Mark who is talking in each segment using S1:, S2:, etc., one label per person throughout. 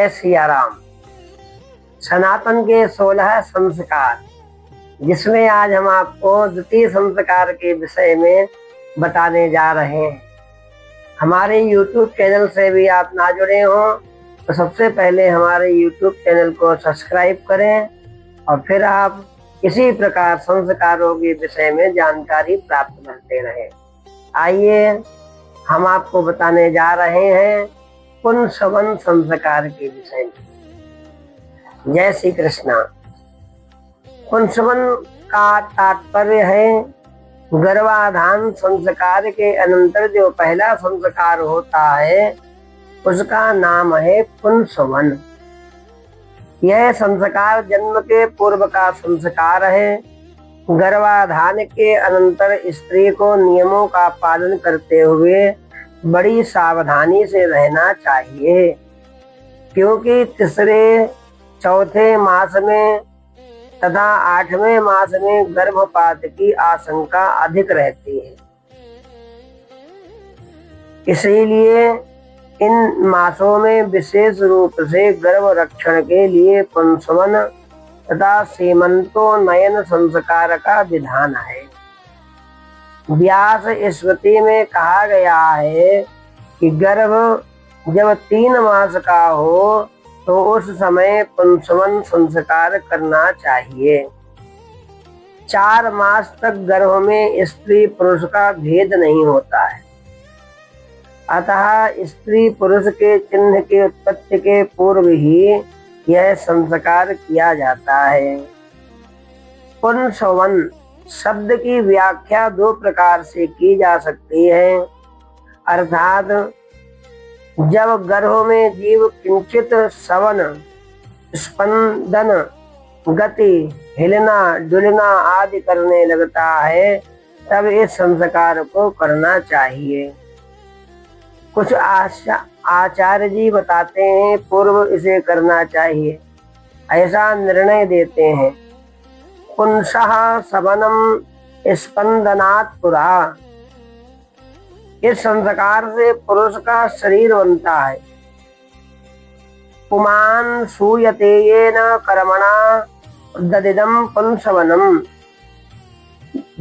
S1: जय सिया राम। सनातन के 16 संस्कार, जिसमें आज हम आपको द्वितीय संस्कार के विषय में बताने जा रहे हैं। हमारे YouTube चैनल से भी आप ना जुड़े हो तो सबसे पहले हमारे YouTube चैनल को सब्सक्राइब करें और फिर आप इसी प्रकार संस्कारों के विषय में जानकारी प्राप्त करते रहें। आइए हम आपको बताने जा रहे हैं पुंसवन संस्कार के विषय में। जय श्री कृष्णा। पुंसवन का तात्पर्य है गर्भाधान संस्कार के अनंतर जो पहला संस्कार होता है उसका नाम है पुंसवन। यह संस्कार जन्म के पूर्व का संस्कार है। गर्भाधान के अनंतर स्त्री को नियमों का पालन करते हुए बड़ी सावधानी से रहना चाहिए, क्योंकि तीसरे चौथे मास में तथा 8वें मास में गर्भपात की आशंका अधिक रहती है। इसीलिए इन मासों में विशेष रूप से गर्भ रक्षण के लिए पुंसवन तथा सीमंतोन्नयन संस्कार का विधान है। व्यास स्मृति में कहा गया है कि गर्भ जब 3 मास का हो तो उस समय पुंसवन संस्कार करना चाहिए। 4 मास तक गर्भ में स्त्री पुरुष का भेद नहीं होता है, अतः स्त्री पुरुष के चिन्ह के उत्पत्ति के पूर्व ही यह संस्कार किया जाता है। पुंसवन शब्द की व्याख्या 2 प्रकार से की जा सकती है, अर्थात जब गर्भ में जीव किंचित सवन, स्पंदन, गति, हिलना डुलना आदि करने लगता है तब इस संस्कार को करना चाहिए। कुछ आचार्य जी बताते हैं पूर्व इसे करना चाहिए, ऐसा निर्णय देते हैं। पुंसः सवनम स्पंदनात् पुरा। इस संस्कार से पुरुष का शरीर बनता है। पुमान सूयते येन कर्मणा ददिदम पुंसवनम।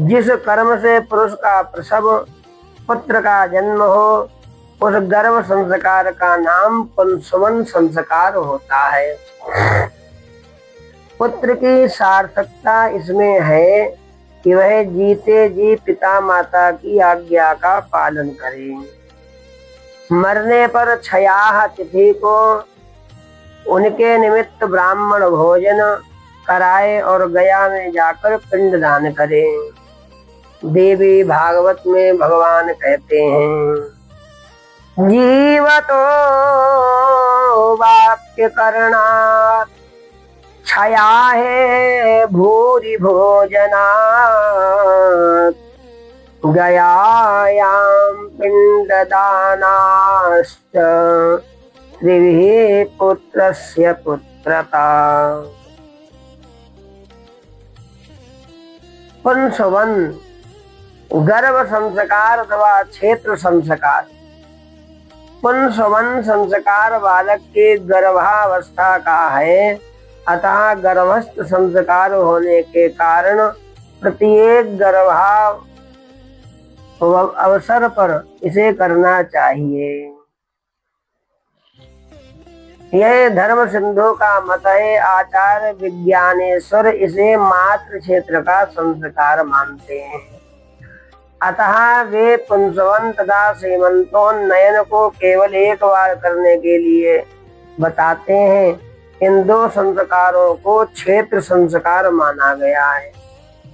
S1: जिस कर्म से पुरुष का प्रसव, पुत्र का जन्म हो, उस गर्भ संस्कार का नाम पुंसवन संस्कार होता है। पुत्र की सार्थकता इसमें है कि वह जीते जी पिता माता की आज्ञा का पालन करे। मरने पर छयाह तिथि को उनके निमित्त ब्राह्मण भोजन कराए और गया में जाकर पिंडदान करे। देवी भागवत में भगवान कहते हैं, जीवतो वाप्य करणात् छया है भूरि भोजनात् गयायां पिंडदानाश्च त्रिभिः पुत्रस्य पुत्रता। पुंसवन गर्भ संस्कार अथवा क्षेत्र संस्कार। पुंसवन संस्कार बालक के गर्भावस्था का है, अतः गर्भस्थ संस्कार होने के कारण प्रत्येक गर्भाव अवसर पर इसे करना चाहिए। यह धर्म सिंधु का मत है। आचार्य विज्ञानेश्वर इसे मातृ क्षेत्र का संस्कार मानते हैं, अतः वे पुंसवन तथा सीमंतोन्नयन को केवल एक बार करने के लिए बताते हैं। इन 2 संस्कारों को क्षेत्र संस्कार माना गया है,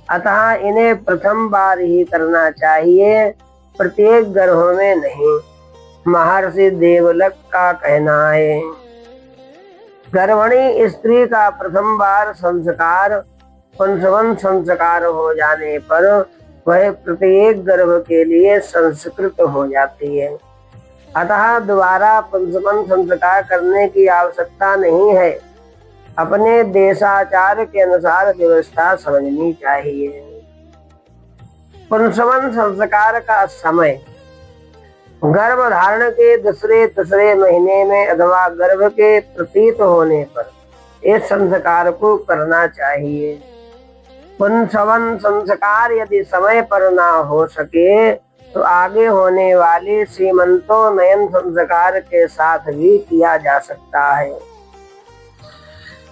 S1: अतः इन्हें प्रथम बार ही करना चाहिए, प्रत्येक गर्भ में नहीं। महर्षि देवलक का कहना है, गर्भिणी स्त्री का प्रथम बार संस्कार पुंसवन संस्कार हो जाने पर वह प्रत्येक गर्भ के लिए संस्कृत हो जाती है, अतः दोबारा पुंसवन संस्कार करने की आवश्यकता नहीं है। अपने देशाचार के अनुसार व्यवस्था समझनी चाहिए। पुंसवन संस्कार का समय गर्भ धारण के दूसरे तीसरे महीने में अथवा गर्भ के प्रतीत होने पर इस संस्कार को करना चाहिए। पुंसवन संस्कार यदि समय पर ना हो सके तो आगे होने वाले सीमंतोन्नयन संस्कार के साथ भी किया जा सकता है।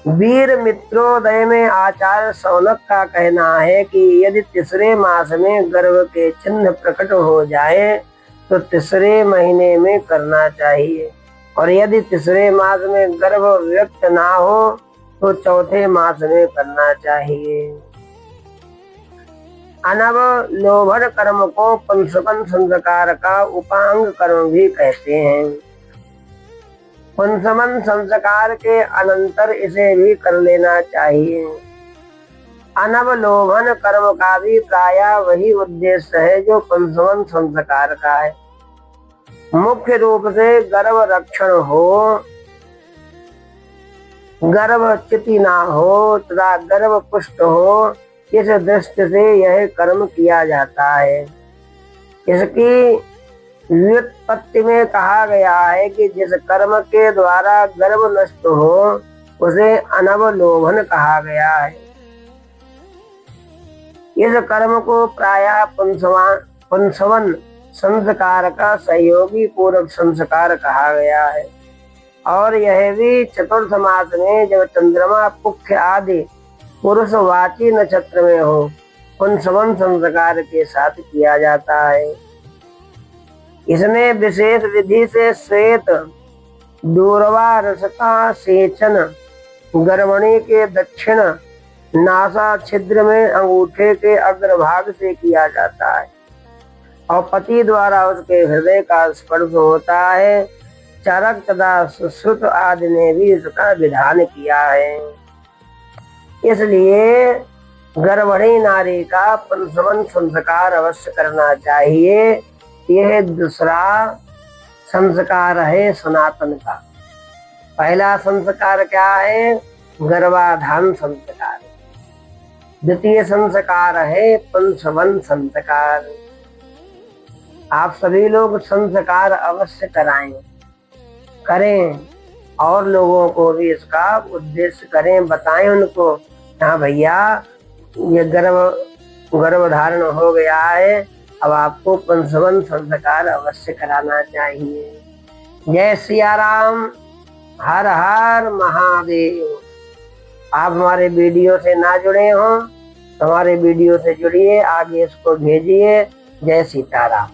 S1: वीर मित्रोदय में आचार्य शौनक का कहना है कि यदि तीसरे मास में गर्भ के चिन्ह प्रकट हो जाए तो तीसरे महीने में करना चाहिए, और यदि तीसरे मास में गर्भ व्यक्त ना हो तो चौथे मास में करना चाहिए। अनवलोभन कर्म को पंचवन संस्कार का उपांग कर्म भी कहते हैं। पंचमन संस्कार के अनंतर इसे भी कर लेना चाहिए। अनवलोभन कर्म का भी प्रायः वही उद्देश्य है जो पंचमन संस्कार का है। मुख्य रूप से गर्भ रक्षण हो, गर्भ च्युति ना हो तथा गर्भ पुष्ट हो, इस दृष्टि से यह कर्म किया जाता है। इसकी व्युत्पत्ति में कहा गया है कि जिस कर्म के द्वारा गर्भ नष्ट हो उसे अनवलोभन कहा गया है। इस कर्म को प्रायः पंचवन संस्कार का सहयोगी पूरक संस्कार कहा गया है, और यह भी चतुर्थ मास में जब चंद्रमा पुख्य आदि पुरुषवाची नक्षत्र में हो पंचवन संस्कार के साथ किया जाता है। इसमें विशेष विधि से श्वेत दूरवा रस का सेचन गर्भणी के दक्षिण नासा छिद्र में अंगूठे के अग्रभाग से किया जाता है, और पति द्वारा उसके हृदय का स्पर्श होता है। चरक तथा सुश्रुत आदि ने भी इसका विधान किया है। इसलिए गर्भणी नारी का पंचवन संस्कार अवश्य करना चाहिए। यह दूसरा संस्कार है सनातन का। पहला संस्कार क्या है? गर्भाधान संस्कार। द्वितीय संस्कार है पंचवन संस्कार। आप सभी लोग संस्कार अवश्य करें और लोगों को भी इसका उद्देश्य करें, बताएं उनको, हाँ भैया ये गर्भ धारण हो गया है, अब आपको पंचवन संस्कार अवश्य कराना चाहिए। जय सिया राम, हर हर महादेव। आप हमारे वीडियो से ना जुड़े हो तो हमारे वीडियो से जुड़िए, आगे इसको भेजिए। जय सीताराम।